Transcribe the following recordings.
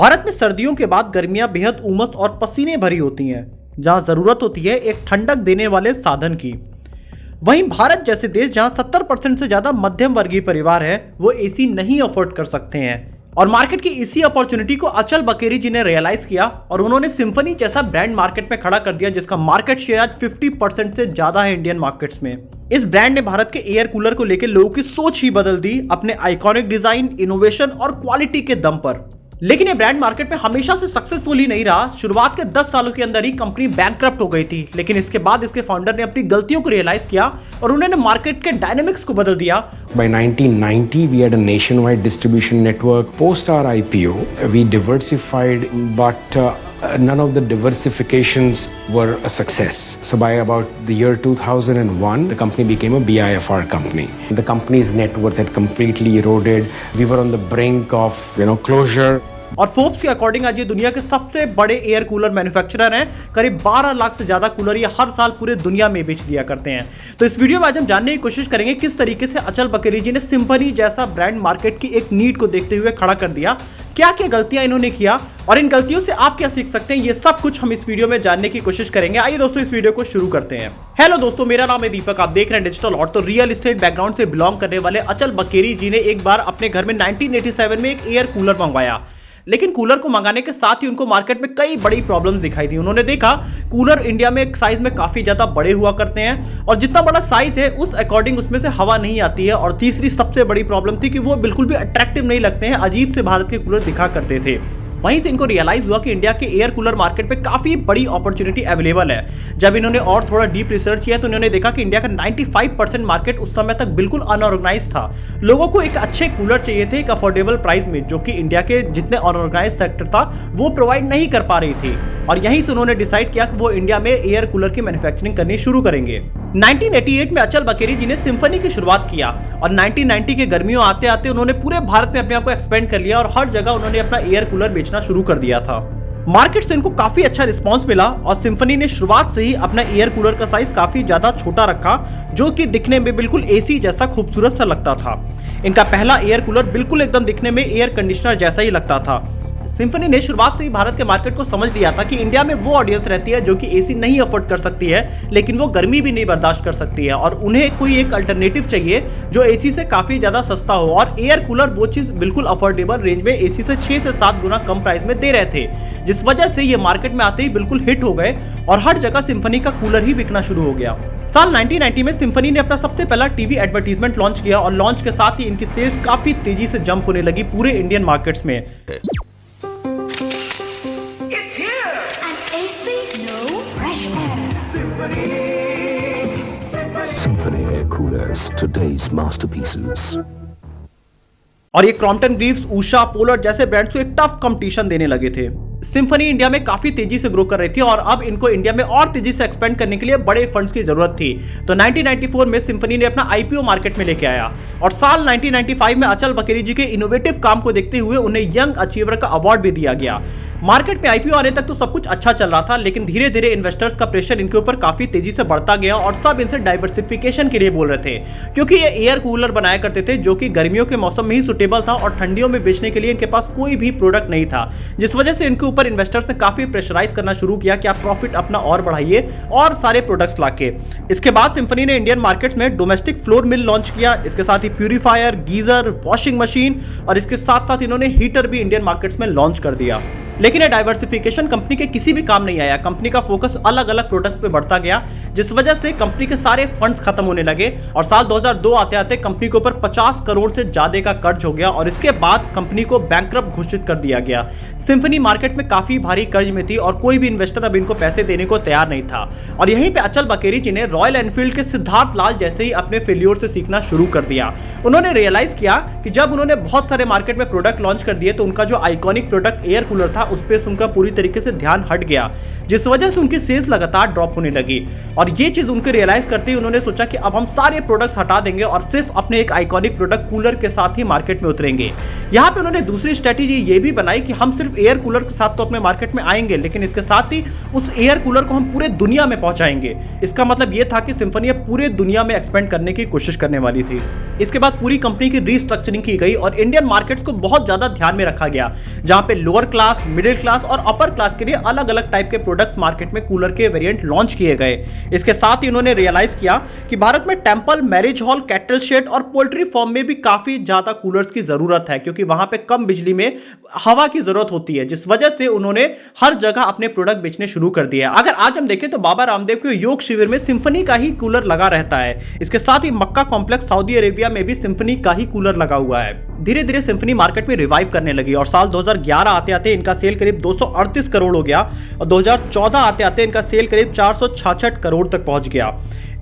भारत में सर्दियों के बाद गर्मियां बेहद उमस और पसीने भरी होती हैं, जहां जरूरत होती है एक ठंडक देने वाले साधन की। वहीं भारत जैसे देश जहां 70% से ज्यादा मध्यम वर्गीय परिवार है, वो एसी नहीं अफोर्ड कर सकते हैं। और मार्केट की इसी अपॉर्चुनिटी को अचल बकेरी जी ने रियलाइज किया और उन्होंने सिम्फनी जैसा ब्रांड मार्केट में खड़ा कर दिया, जिसका मार्केट शेयर आज 50% से ज्यादा है इंडियन मार्केट्स में। इस ब्रांड ने भारत के एयर कूलर को लेकर लोगों की सोच ही बदल दी अपने आइकॉनिक डिजाइन, इनोवेशन और क्वालिटी के दम पर। लेकिन ये ब्रांड मार्केट में हमेशा से सक्सेसफुल ही नहीं रहा। शुरुआत के 10 सालों के अंदर ही कंपनी बैंकक्रप्ट हो गई थी, लेकिन इसके बाद इसके फाउंडर ने अपनी गलतियों को रियलाइज किया और उन्होंने मार्केट के डायनामिक्स को बदल दिया। By 1990, we had a nationwide distribution network. Post our IPO, we diversified, but none of the diversifications were a success. So by about the year 2001, the company became a BIFR company. The company's net worth had completely eroded. We were on the brink of, closure. और Forbes के according आज ये दुनिया के सबसे बड़े air cooler manufacturer हैं। करीब 12 लाख से ज्यादा कूलर ये हर साल पूरे दुनिया में बेच दिया करते हैं। तो इस वीडियो में आज हम जानने की कोशिश करेंगे किस तरीके से अचल बकेरी जी ने सिम्फनी जैसा ब्रांड मार्केट की एक नीड को देखते हुए खड़ा कर दिया, क्या क्या गलतियां इन्होंने किया और इन गलतियों से आप क्या सीख सकते हैं, ये सब कुछ हम इस वीडियो में जानने की कोशिश करेंगे। आइए दोस्तों इस वीडियो को शुरू करते हैं। हेलो दोस्तों, मेरा नाम है दीपक, आप देख रहे हैं डिजिटल लॉट। तो रियल एस्टेट बैकग्राउंड से बिलोंग करने वाले अचल बकेरी जी ने एक बार अपने घर में 1987 में एक एयर कूलर मंगवाया, लेकिन कूलर को मंगाने के साथ ही उनको मार्केट में कई बड़ी प्रॉब्लम्स दिखाई दी। उन्होंने देखा कूलर इंडिया में एक साइज में काफी ज्यादा बड़े हुआ करते हैं और जितना बड़ा साइज है उस अकॉर्डिंग उसमें से हवा नहीं आती है। और तीसरी सबसे बड़ी प्रॉब्लम थी कि वो बिल्कुल भी अट्रैक्टिव नहीं लगते हैं, अजीब से भारत के कूलर दिखा करते थे। वहीं से इनको रियलाइज हुआ कि इंडिया के एयर कूलर मार्केट पे काफी बड़ी अपॉर्चुनिटी अवेलेबल है। जब इन्होंने और थोड़ा डीप रिसर्च किया तो इन्होंने देखा कि इंडिया का 95% मार्केट उस समय तक बिल्कुल अनऑर्गेनाइज था। लोगों को एक अच्छे कूलर चाहिए थे एक अफोर्डेबल प्राइस में, जो कि इंडिया के जितने अनऑर्गेनाइज सेक्टर था वो प्रोवाइड नहीं कर पा रही थी। और यहीं से उन्होंने डिसाइड किया कि वो इंडिया में एयर कूलर की मैन्युफैक्चरिंग करनी शुरू करेंगे। 1988 में अचल बकेरी जी ने सिम्फनी की शुरुआत किया और 1990 के गर्मियों आते आते उन्होंने पूरे भारत में अपने आप को एक्सपेंड कर लिया और हर जगह उन्होंने अपना एयर कूलर बेचना शुरू कर दिया था। मार्केट से इनको काफी अच्छा रिस्पांस मिला और सिम्फनी ने शुरुआत से ही अपना एयर कूलर का साइज काफी ज्यादा छोटा रखा, जो कि दिखने में बिल्कुल एसी जैसा खूबसूरत सा लगता था। इनका पहला एयर कूलर बिल्कुल एकदम दिखने में एयर कंडीशनर जैसा ही लगता था। सिम्फनी ने शुरुआत से ही भारत के मार्केट को समझ लिया था कि इंडिया में वो ऑडियंस रहती है जो कि एसी नहीं अफोर्ड कर सकती है, लेकिन वो गर्मी भी नहीं बर्दाश्त कर सकती है और उन्हें कोई एक अल्टरनेटिव चाहिए जो एसी से काफी ज्यादा सस्ता हो। और एयर कूलर वो चीज बिल्कुल अफोर्डेबल रेंज में एसी से 6 से 7 गुना कम प्राइस में दे रहे थे, जिस वजह से ये मार्केट में आते ही बिल्कुल हिट हो गए और हर जगह सिम्फनी का कूलर ही बिकना शुरू हो गया। साल 1990 में सिम्फनी ने अपना सबसे पहला टीवी एडवर्टीजमेंट लॉन्च किया और लॉन्च के साथ ही इनकी सेल्स काफी तेजी से जंप होने लगी पूरे इंडियन मार्केट्स में। Symphony Air Coolers, today's masterpieces. और ये क्रॉम्पटन ग्रीव्स, उषा, पोलर जैसे ब्रांड्स को एक टफ कंपटीशन देने लगे थे। सिम्फनी इंडिया में काफी तेजी से ग्रो कर रही थी और अब इनको इंडिया में और तेजी से एक्सपेंड करने के लिए बड़े फंड्स की जरूरत थी। तो 1994 में सिम्फनी ने अपना आईपीओ मार्केट में लेके आया और साल 1995 में अचल बकेरी जी के इनोवेटिव काम को देखते हुए उन्हें यंग अचीवर का अवार्ड भी दिया गया। मार्केट में आईपीओ आने तक तो सब कुछ अच्छा चल रहा था, लेकिन धीरे धीरे इन्वेस्टर्स का प्रेशर इनके ऊपर काफी तेजी से बढ़ता गया और सब इनसे डाइवर्सिफिकेशन के लिए बोल रहे थे, क्योंकि ये एयर कूलर बनाया करते थे जो कि गर्मियों के मौसम में ही सुटेबल था और ठंडियों में बेचने के लिए इनके पास कोई भी प्रोडक्ट नहीं था, जिस वजह से इनके ऊपर इन्वेस्टर्स ने काफी प्रेशराइज करना शुरू किया कि आप प्रॉफिट अपना और बढ़ाइए और सारे प्रोडक्ट्स लाके। इसके बाद सिम्फनी ने इंडियन मार्केट्स में डोमेस्टिक फ्लोर मिल लॉन्च किया, इसके साथ ही प्यूरीफायर, गीजर, वॉशिंग मशीन और इसके साथ साथ इन्होंने हीटर भी इंडियन मार्केट्स में लॉन्च कर दिया। लेकिन ये डाइवर्सिफिकेशन कंपनी के किसी भी काम नहीं आया। कंपनी का फोकस अलग अलग प्रोडक्ट्स पे बढ़ता गया, जिस वजह से कंपनी के सारे फंड्स खत्म होने लगे और साल 2002 आते आते कंपनी के ऊपर 50 करोड़ से ज्यादा का कर्ज हो गया और इसके बाद कंपनी को बैंकक्रप्ट घोषित कर दिया गया। सिम्फनी मार्केट में काफी भारी कर्ज में थी और कोई भी इन्वेस्टर अब इनको पैसे देने को तैयार नहीं था। और यहीं पे अचल बकेरी जी ने रॉयल एनफील्ड के सिद्धार्थ लाल जैसे ही अपने फेल्योर से सीखना शुरू कर दिया। उन्होंने रियलाइज किया कि जब उन्होंने बहुत सारे मार्केट में प्रोडक्ट लॉन्च कर दिए तो उनका जो आइकॉनिक प्रोडक्ट एयर कूलर था उस पर उनका पूरी तरीके से ध्यान हट गया, जिस वजह से उनकी सेल्स लगातार ड्रॉप होने लगी। और ये चीज उनको रियलाइज करते ही उन्होंने सोचा कि अब हम सारे प्रोडक्ट्स हटा देंगे और सिर्फ अपने एक आइकॉनिक प्रोडक्ट कूलर के साथ ही मार्केट में उतरेंगे। यहाँ पे उन्होंने दूसरी स्ट्रेटेजी ये भी बनाई कि हम सिर्फ एयर कूलर के साथ तो अपने मार्केट में आएंगे, लेकिन इसके साथ ही उस एयर कूलर को हम पूरे दुनिया में पहुंचाएंगे। इसका मतलब ये था कि सिम्फनी पूरे दुनिया में एक्सपेंड करने की कोशिश करने वाली थी। इसके बाद पूरी कंपनी की रीस्ट्रक्चरिंग की गई और इंडियन मार्केट्स को बहुत ज्यादा ध्यान में रखा गया, जहां पे लोअर क्लास, मिडिल क्लास और अपर क्लास के लिए अलग अलग टाइप के प्रोडक्ट्स मार्केट में कूलर के वेरिएंट लॉन्च किए गए। इसके साथ ही उन्होंने रियलाइज किया कि भारत में temple, marriage hall, cattle shed और पोल्ट्री फार्म में भी काफी ज्यादा कूलर्स की जरूरत है, क्योंकि वहां पे कम बिजली में हवा की जरूरत होती है, जिस वजह से उन्होंने हर जगह अपने प्रोडक्ट बेचने शुरू कर दिए। अगर आज हम देखें तो बाबा रामदेव के योग शिविर में सिम्फनी का ही कूलर लगा रहता है। इसके साथ ही मक्का कॉम्प्लेक्स सऊदी अरेबिया में भी सिम्फनी का ही कूलर लगा हुआ है। धीरे धीरे सिम्फनी मार्केट में रिवाइव करने लगी और साल 2011 आते आते इनका सेल करीब 238 करोड़ हो गया और 2014 आते आते इनका सेल करीब 466 करोड़ तक पहुंच गया।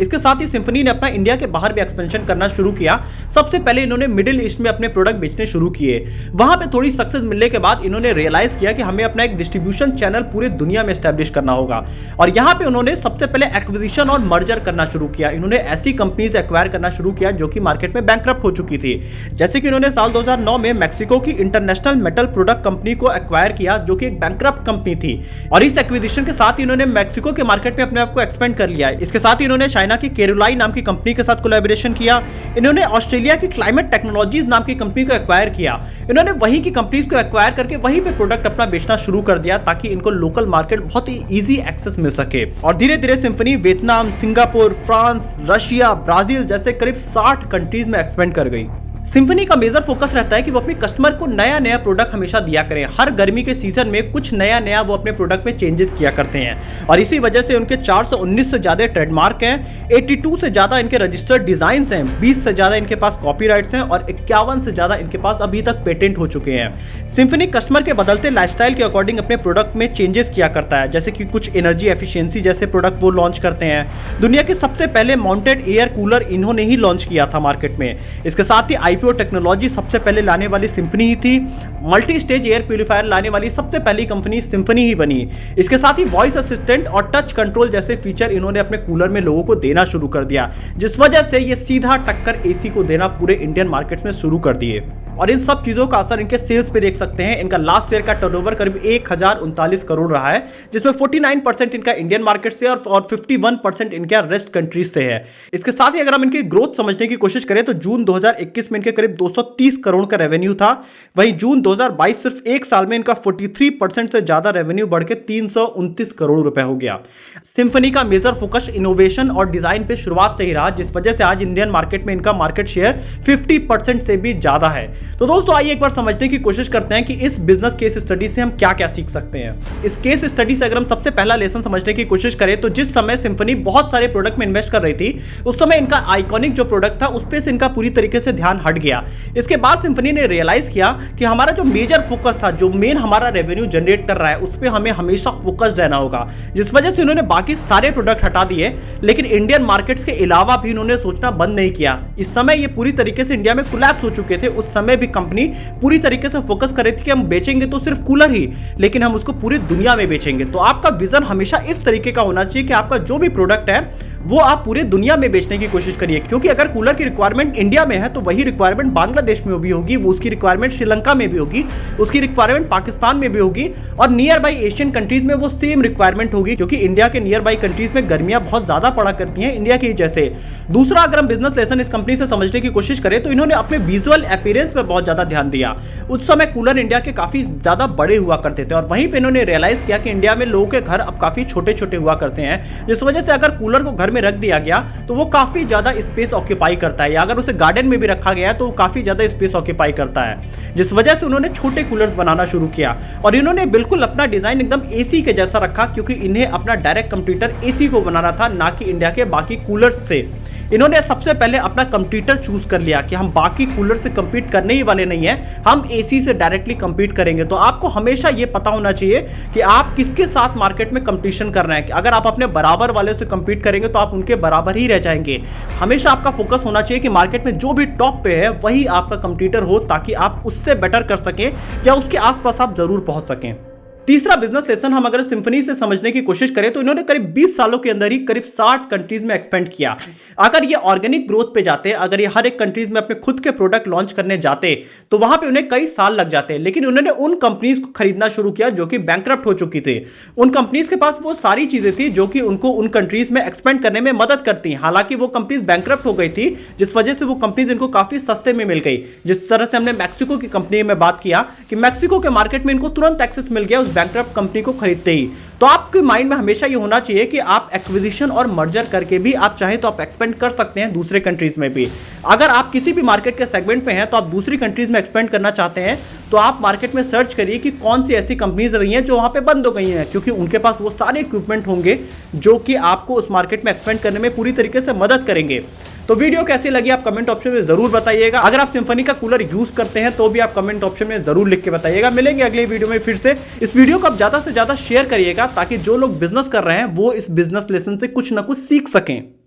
इसके साथ ही सिम्फनी ने अपना इंडिया के बाहर भी एक्सपेंशन करना शुरू किया। सबसे पहले इन्होंने मिडिल ईस्ट में अपने प्रोडक्ट बेचने शुरू किए। वहां पे थोड़ी सक्सेस मिलने के बाद इन्होंने रियलाइज किया कि हमें अपना एक डिस्ट्रीब्यूशन चैनल पूरे दुनिया में एस्टैब्लिश करना होगा और यहां पे उन्होंने सबसे पहले एक्विजिशन और मर्जर करना शुरू किया। इन्होंने ऐसी कंपनीज एक्वायर करना शुरू किया जो कि मार्केट में बैंकरप्ट हो चुकी थी। जैसे कि इन्होंने साल 2009 में मैक्सिको की इंटरनेशनल मेटल प्रोडक्ट कंपनी को एक्वायर किया, जो कि एक बैंकरप्ट कंपनी थी, और इस एक्विजिशन के साथ इन्होंने मैक्सिको के मार्केट में अपने आप को एक्सपेंड कर लिया। इसके साथ ही इन्होंने चाइना की केरुलाई नाम की कंपनी के साथ कोलैबोरेशन किया। इन्होंने ऑस्ट्रेलिया की क्लाइमेट टेक्नोलॉजीज नाम की कंपनी को एक्वायर किया। इन्होंने वहीं की कंपनीज को एक्वायर करके वहीं पे प्रोडक्ट अपना बेचना शुरू कर दिया ताकि इनको लोकल मार्केट बहुत ही इजी एक्सेस मिल सके। और धीरे धीरे symphony Vietnam, Singapore, France, Russia, Brazil जैसे करीब 60 कंट्रीज में एक्सपेंड कर गई। सिम्फनी का मेजर फोकस रहता है कि वो अपने कस्टमर को नया नया प्रोडक्ट हमेशा दिया करें। हर गर्मी के सीजन में कुछ नया नया वो अपने प्रोडक्ट में चेंजेस किया करते हैं और इसी वजह से उनके 419 से ज्यादा ट्रेडमार्क हैं, 82 से ज्यादा इनके रजिस्टर्ड डिजाइन्स हैं, 20 से ज्यादा इनके पास कॉपीराइट्स हैं और 51 से ज्यादा इनके पास अभी तक पेटेंट हो चुके हैं। सिम्फनी कस्टमर के बदलते लाइफस्टाइल के अकॉर्डिंग अपने प्रोडक्ट में चेंजेस किया करता है, जैसे कि कुछ एनर्जी एफिशिएंसी जैसे प्रोडक्ट वो लॉन्च करते हैं। दुनिया के सबसे पहले माउंटेड एयर कूलर इन्होंने ही लॉन्च किया था मार्केट में। इसके साथ ही आईपीओ टेक्नोलॉजी सबसे पहले लाने वाली सिम्फनी ही थी। मल्टी स्टेज एयर प्यूरिफायर लाने वाली सबसे पहली कंपनी सिम्फनी ही बनी। इसके साथ ही वॉइस असिस्टेंट और टच कंट्रोल जैसे फीचर इन्होंने अपने कूलर में लोगों को देना शुरू कर दिया, जिस वजह से ये सीधा टक्कर एसी को देना पूरे इंडियन मार्केट्स में शुरू कर दिए। और इन सब चीजों का असर इनके सेल्स पे देख सकते हैं। इनका लास्ट ईयर का टर्नओवर करीब 1039 करोड़ रहा है, जिसमें 49% इनका इंडियन मार्केट से और 51% इनका रेस्ट कंट्रीज से है। इसके साथ ही अगर हम इनकी ग्रोथ समझने की कोशिश करें तो जून 2021 में इनके करीब 230 करोड़ का रेवेन्यू था। वहीं जून 2022 सिर्फ एक साल में इनका 43% से ज्यादा रेवेन्यू बढ़ के 329 करोड़ रुपए हो गया। सिम्फनी का मेजर फोकस इनोवेशन और डिजाइन पे शुरुआत से ही रहा, जिस वजह से आज इंडियन मार्केट में इनका मार्केट शेयर 50% से भी ज्यादा है। तो दोस्तों आइए एक बार समझने की कोशिश करते हैं कि इस बिजनेस केस स्टडी से हम क्या क्या सीख सकते हैं। इस केस स्टडी से अगर हम सबसे पहला लेसन समझने की कोशिश करें तो जिस समय सिम्फनी बहुत सारे प्रोडक्ट में इन्वेस्ट कर रही थी, उस समय इनका आइकॉनिक जो प्रोडक्ट था उस पे से इनका पूरी तरीके से ध्यान हट गया। इसके बाद सिम्फनी ने रियलाइज किया कि हमारा जो मेजर फोकस था, जो मेन हमारा रेवेन्यू जनरेट कर रहा है, उस पर हमें हमेशा फोकस्ड रहना होगा, जिस वजह से उन्होंने बाकी सारे प्रोडक्ट हटा दिए। लेकिन इंडियन मार्केट्स के अलावा भी उन्होंने सोचना बंद नहीं किया। इस समय ये पूरी तरीके से इंडिया में कोलैप्स हो चुके थे। उस समय भी कंपनी पूरी तरीके से फोकस कर रही थी कि हम बेचेंगे तो सिर्फ कूलर ही, लेकिन हम उसको पूरी दुनिया में बेचेंगे। तो आपका विजन हमेशा इस तरीके का होना चाहिए कि आपका जो भी प्रोडक्ट है वो आप पूरे दुनिया में बेचने की कोशिश करिए, क्योंकि अगर कूलर की रिक्वायरमेंट इंडिया में है तो वही रिक्वायरमेंट बांग्लादेश में भी होगी, वो उसकी रिक्वायरमेंट श्रीलंका में भी होगी, उसकी रिक्वायरमेंट पाकिस्तान में भी होगी और नियर बाई एशियन कंट्रीज में वो सेम रिक्वायरमेंट होगी, क्योंकि इंडिया के नियर बाई कंट्रीज में गर्मियां बहुत ज्यादा पड़ा करती हैं इंडिया के जैसे। दूसरा, अगर हम बिजनेस लेसन इस कंपनी से समझने की कोशिश करें तो इन्होंने अपने विजुअल अपीयरेंस पर बहुत ज्यादा ध्यान दिया। उस समय कूलर इंडिया के काफी ज्यादा बड़े हुआ करते थे और वहीं पे इन्होंने रियलाइज किया कि इंडिया में लोगों के घर अब काफी छोटे छोटे हुआ करते हैं, जिस वजह से अगर कूलर को घर में रख दिया गया तो वो काफी ज्यादा स्पेस ऑक्यूपाई करता है, या अगर उसे गार्डन में भी रखा गया तो वो काफी ज्यादा स्पेस ऑक्यूपाई करता है, जिस वजह से उन्होंने छोटे कूलर्स बनाना शुरू किया। और इन्होंने बिल्कुल अपना डिजाइन एकदम एसी के जैसा रखा, क्योंकि इन्हें अपना डायरेक्ट कंपटीटर एसी को बनाना था, ना कि इंडिया के बाकी कूलर्स से। इन्होंने सबसे पहले अपना कंपटीटर चूज कर लिया कि हम बाकी कूलर से कंपीट करने ही वाले नहीं हैं, हम एसी से डायरेक्टली कंपीट करेंगे। तो आपको हमेशा ये पता होना चाहिए कि आप किसके साथ मार्केट में कंपटीशन कर रहे हैं। अगर आप अपने बराबर वाले से कंपीट करेंगे तो आप उनके बराबर ही रह जाएंगे। हमेशा आपका फोकस होना चाहिए कि मार्केट में जो भी टॉप पे है वही आपका कंपटीटर हो, ताकि आप उससे बेटर कर सकें या उसके आसपास आप जरूर पहुंच सकें। तीसरा बिजनेस लेसन हम अगर सिम्फनी से समझने की कोशिश करें तो इन्होंने करीब 20 सालों के अंदर ही करीब 60 कंट्रीज में एक्सपेंड किया। अगर ये ऑर्गेनिक ग्रोथ पे जाते, अगर ये हर एक कंट्रीज में अपने खुद के प्रोडक्ट लॉन्च करने जाते तो वहां पे उन्हें कई साल लग जाते, लेकिन उन्होंने उन कंपनीज को खरीदना शुरू किया जो कि बैंकरप्ट हो चुकी थी। उन कंपनीज के पास वो सारी चीजें थी जो कि उनको उन कंट्रीज में एक्सपेंड करने में मदद करती। हालांकि वो कंपनीज बैंकरप्ट हो गई थी, जिस वजह से वो कंपनीज इनको काफी सस्ते में मिल गई। जिस तरह से हमने मैक्सिको की कंपनी में बात किया कि मैक्सिको के मार्केट में इनको तुरंत एक्सेस मिल गया उस बैंकरप्ट कंपनी को खरीदते ही। तो आपके माइंड में हमेशा ये होना चाहिए कि आप एक्विजिशन और मर्जर करके भी आप चाहें तो आप एक्सपेंड कर सकते हैं दूसरे कंट्रीज में भी। अगर आप किसी भी मार्केट के सेगमेंट पे हैं तो आप दूसरी कंट्रीज में एक्सपेंड करना चाहते हैं तो आप मार्केट में सर्च करिए कि कौन सी ऐसी कंपनीज रही हैं जो वहां पे बंद हो गई हैं, क्योंकि उनके पास वो सारे इक्विपमेंट होंगे जो कि आपको उस मार्केट में एक्सपेंड करने में पूरी तरीके से मदद करेंगे। तो वीडियो कैसी लगी आप कमेंट ऑप्शन में जरूर बताइएगा। अगर आप सिम्फनी का कूलर यूज करते हैं तो भी आप कमेंट ऑप्शन में जरूर लिख के बताइएगा। मिलेंगे अगले वीडियो में फिर से। इस वीडियो को आप ज्यादा से ज्यादा शेयर करिएगा ताकि जो लोग बिजनेस कर रहे हैं वो इस बिजनेस लेसन से कुछ ना कुछ सीख सकें।